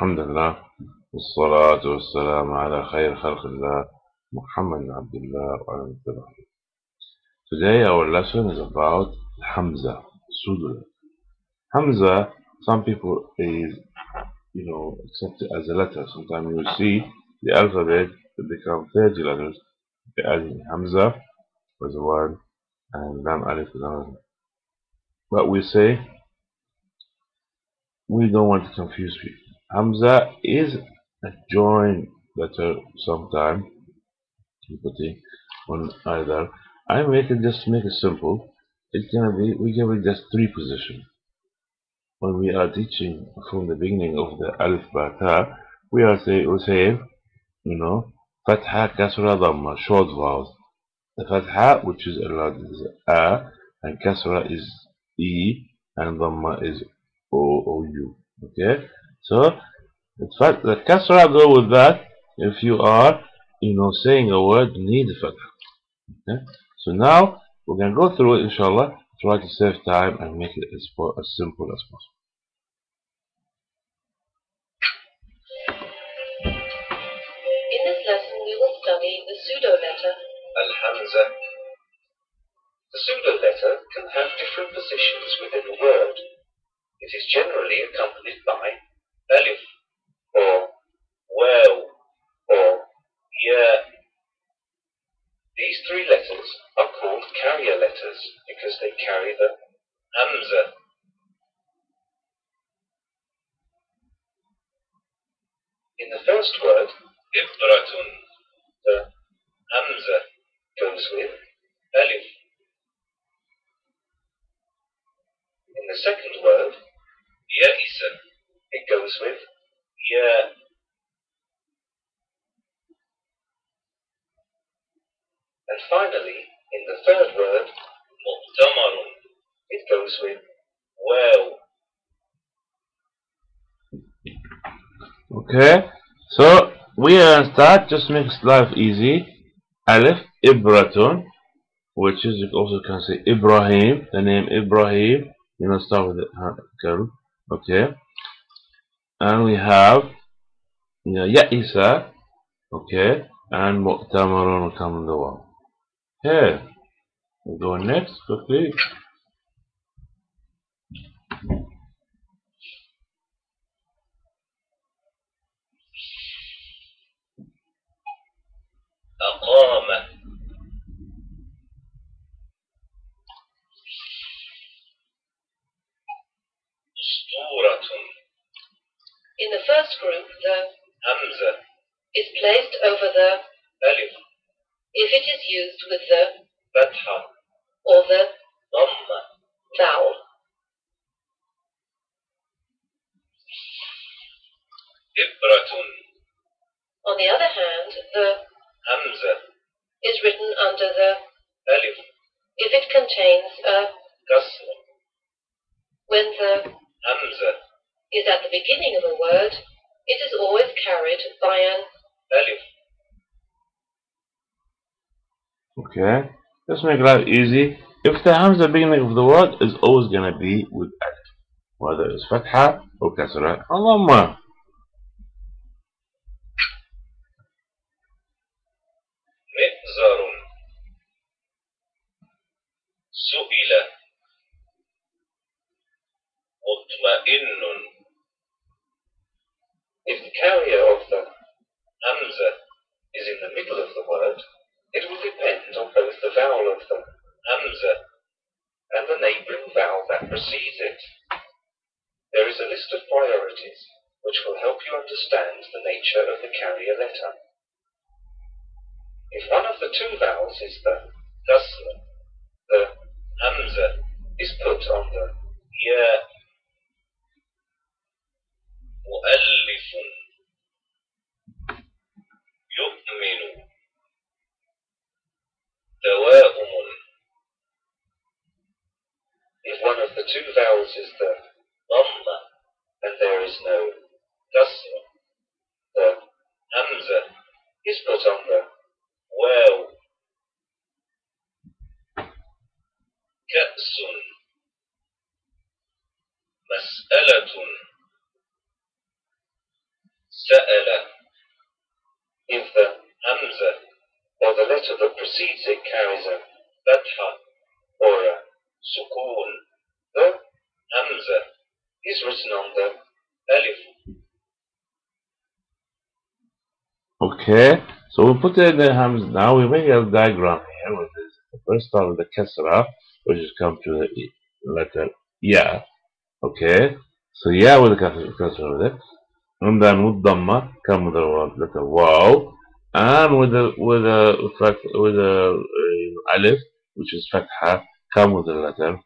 الحمد لله والصلاة والسلام على خير خلق الله محمد بن عبد الله وعلى آله وصحبه. Today our lesson is about Hamza, pseudo. Hamza, some people is accept it as a letter. Sometimes you will see the alphabet become 30 letters. Adding Hamza was one and Lam Alif is another. But we say we don't want to confuse people. Hamza is a joined letter sometimes. Putting on either. I make it simple. It's gonna be we give it just three positions. When we are teaching from the beginning of the alif ba we say fatha kasra dhamma short vowels. The fatha which is allowed is a and kasra is e and dhamma is o u. Okay, so the kasra go with that if you are saying a word need the fatha. Okay? So now we're going to go through it, inshallah, try to save time and make it as simple as possible. In this lesson, we will study the pseudo-letter Al-Hamza. The pseudo-letter can have different positions within a word. It is generally accompanied by alif, or waw, or ya. These three letters are called carrier letters because they carry the Hamza. In the first word, ibratun, the Hamza goes with alif. In the second word, ya'isa, it goes with ya. And finally, in the third word, mu'tamarun, it goes with waw. Okay, so we start, just make life easy. Alif, Ibratun, which is, you also can say Ibrahim, the name Ibrahim, start with the okay. And we have Ya'isa, okay, and Mu'tamarun will come in the wall. Okay, we'll go next quickly. أقام. أسطورة. In the first group, the Hamza is placed over the alif if it is used with the fatha or the dhamma. vowel. Ibratun. On the other hand, the Hamza is written under the alif if it contains a kasra. when the Hamza is at the beginning of a word, it is always carried by an alif. Okay, let's make life easy. If the Hamza beginning of the word is always going to be with alif, whether it's fatha or kasra or dhamma. مئزر. سئل. مطمئن. If the carrier of the Hamza is in the middle of the word, it will depend on both the vowel of the Hamza and the neighbouring vowel that precedes it. There is a list of priorities which will help you understand the nature of the carrier letter. If one of the two vowels is the kasra, the Hamza is put on the ya. مؤلف. يؤمن. دوائم. If one of the two vowels is the dhamma and there is no kasra, the Hamza is put on the waw. كأس. مسألة. سأل. If the Hamza or the letter that precedes it carries a fatha or a sukoon, the Hamza is written on the alif. Okay, so we put in the Hamza now. We make a diagram here with this. First start with the Kasra, which is come to the letter Ya. Okay, so Ya with the Kasra with it. And then with Dhamma come with the letter Wow. And with the Alif, which is Fatha, come with the letter,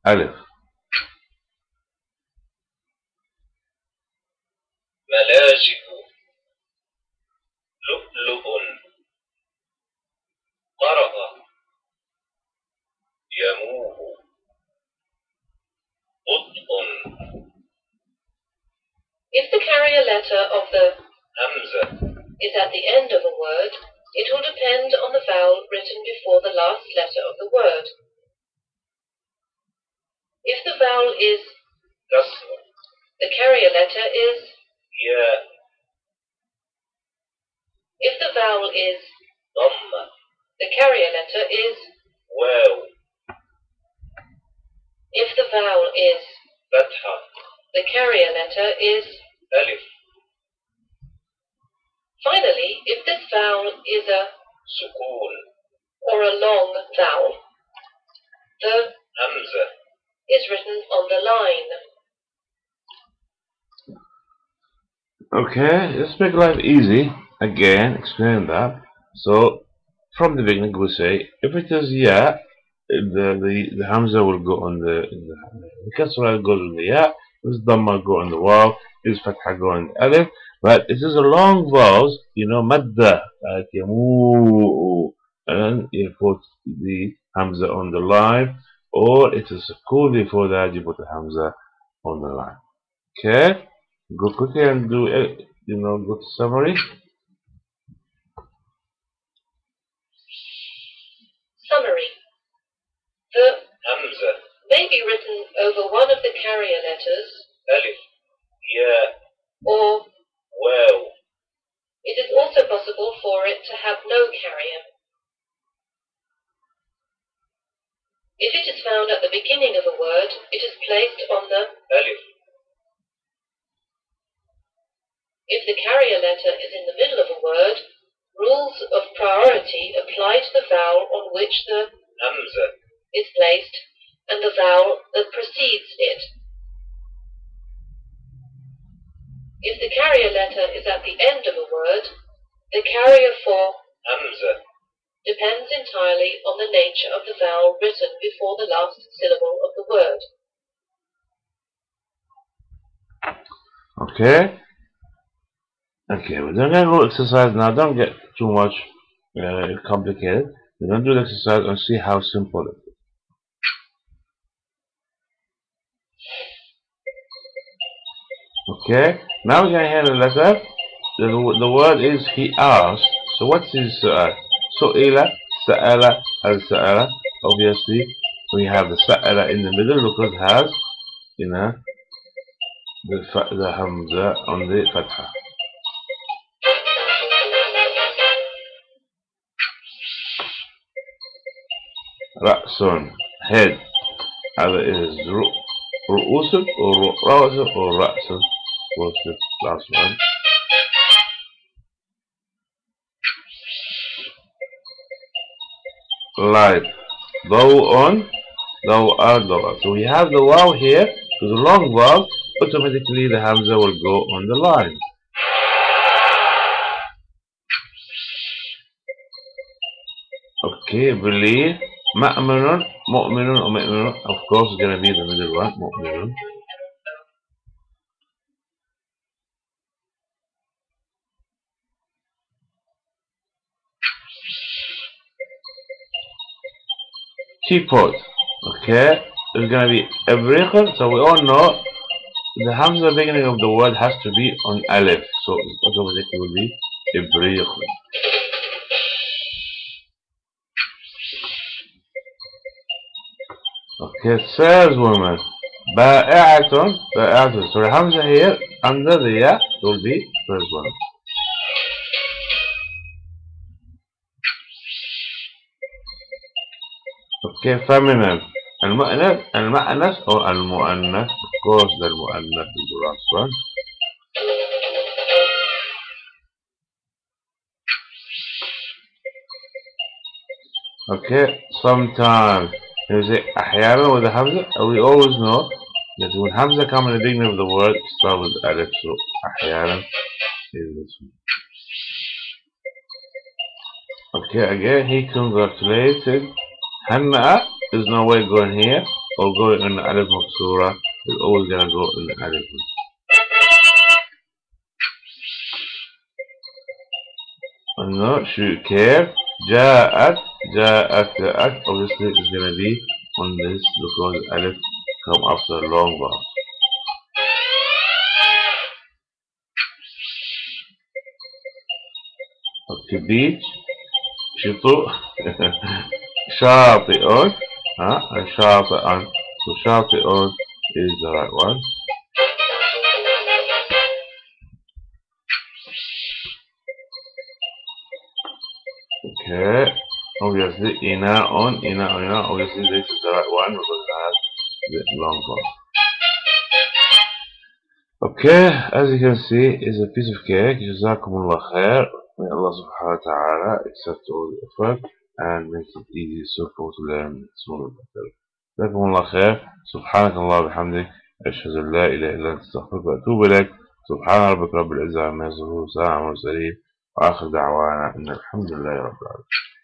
Alif. ملاجئ لؤلؤ قرأ يموه بطء. If the carrier letter of the Hamza is at the end of a word, it will depend on the vowel written before the last letter of the word. If the vowel is كسر the carrier letter is. ياء. If the vowel is ضمة the carrier letter is. واو. If the vowel is فتحة the carrier letter is. ألف. Finally, if this vowel is a سكون or a long vowel, the همزة. is written on the line. Okay, let's make life easy. Again, explain that. So, from the beginning, we say if it is Ya, the Hamza will go on the Kasra goes on the Ya, this Dhamma go on the Waw, this Fatha go on the Alif. But it is a long vowels, Madda, like Yamu, and you put the Hamza on the line, or it is cool before that you put the Hamza on the line. Okay, go quickly and do it, go to summary. Summary. The همزة may be written over one of the carrier letters ألف ياء or واو. it is also possible for it to have no carrier. If it is found at the beginning of a word, it is placed on the. ألف. If the carrier letter is in the middle of a word, rules of priority apply to the vowel on which the همزة is placed and the vowel that precedes it. If the carrier letter is at the end of a word, the carrier for همزة depends entirely on the nature of the vowel written before the last syllable of the word. Okay. Okay, we're going to go exercise now. Don't get too much complicated. We're going to do the exercise and see how simple it is. Okay, now we're going to hear the letter. The word is he asked. So what's his su'ila, sa'ala, al-sa'ala. Obviously, we have the sa'ala in the middle because it has, the hamza on the fatha. Ra'sun, head. Either it is ru'usun or ra'sun or ra'sun. Was the last one. Light. Daw'un, daw'ad. So we have the waw here. With a long waw, automatically the hamza will go on the line. Okay, believe. Ma'minun, mu'minun, or mu'minun. Of course, it's going to be the middle one, mu'minun. Teapot. Okay, it's going to be ibriqun. So we all know the hamza beginning of the word has to be on alif. So it automatically will be ibriqun. Okay, saleswoman. Ba'a'atun. So the hamza here under the ya will be first one. Okay, feminine. المؤنث or المؤنث. Of course, the المؤنث is the last one. Okay, sometimes you say أحيانا with the Hamza. We always know that when Hamza comes in the beginning of the word, it starts with Alif. So أحيانا is this one. Okay, again he congratulated. Hanna'a is no way going here or going in the Alif Maksura. It's always gonna go in the Alif. No, she care. جاءت obviously is gonna be on this because Alif come after a long vowel. Okay, beach. شطوء شاطئ شاطئا. So شاطئ is the right one. Okay, obviously إناء obviously this is the right one because it has the long vowel. Okay, as you can see, it's a piece of cake. Jazakumullah khair. May Allah subhanahu wa ta'ala accept all the effort and make it easy so for to learn Pseudo-letter. Jazakumullah khair. Subhanakallah bihamdik. أشهد أن لا إله إلا أنت أستغفرك وأتوب إليك. سبحان ربك رب العزة عما يصفون وسلام على المرسلين وآخر دعوانا أن الحمد لله رب العالمين.